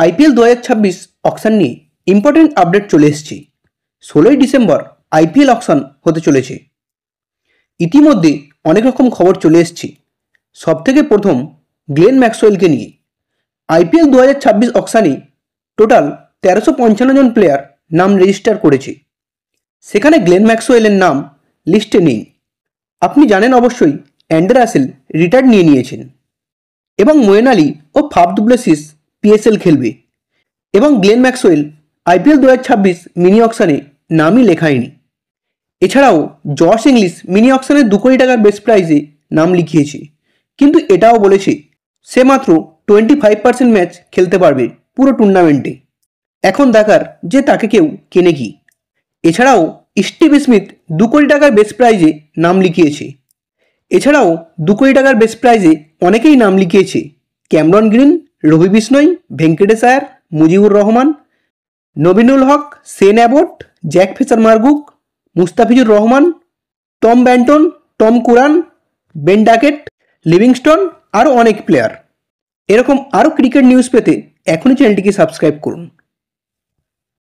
IPL 2026 auction নিয়ে important update চলে এসেছে। 16ই ডিসেম্বর আইপিএল অকশন হতে চলেছে। ইতিমধ্যে অনেক রকম খবর চলে এসেছে। সবথেকে প্রথম গ্লেন ম্যাক্সওয়েলকে নিয়ে। আইপিএল 2026 অকশনে টোটাল 1355 জন প্লেয়ার নাম রেজিস্টার করেছে। সেখানে গ্লেন ম্যাক্সওয়েলের নাম লিস্টে নেই। আপনি জানেন অবশ্যই অ্যান্ড্রে রাসেল রিটায়ার্ড নিয়েছেন এবং মোয়েন আলী ও ফাফ ডু প্লেসিস পিএসএল খেলবে এবং গ্লেন ম্যাক্সওয়েল আইপিএল 2026 মিনি অকশনে নামই লেখায়নি। এছাড়াও জশ ইংলিশ মিনি অকশনের 2 কোটি টাকার বেস্ট প্রাইজে নাম লিখিয়েছে, কিন্তু এটাও বলেছে সে মাত্র 25% ম্যাচ খেলতে পারবে পুরো টুর্নামেন্টে। এখন দেখার যে তাকে কেউ কেনে কি। এছাড়াও স্টিভ স্মিথ 2 কোটি টাকার বেস্ট প্রাইজে নাম লিখিয়েছে। এছাড়াও 2 কোটি টাকার বেস্ট প্রাইজে অনেকেই নাম লিখিয়েছে। Cameron Green, Ravi Bishnoi, Venkatesh Iyer, Mujibur Rahman, Naveen ul Haq, Shane Abbott, Jake Fraser McGurk, Mustafizur Rahman, Tom Banton, Tom Curran, Ben Duckett, Livingstone, আরও অনেক প্লেয়ার। এরকম আরও ক্রিকেট নিউজ পেতে এখনই চ্যানেলটিকে সাবস্ক্রাইব করুন।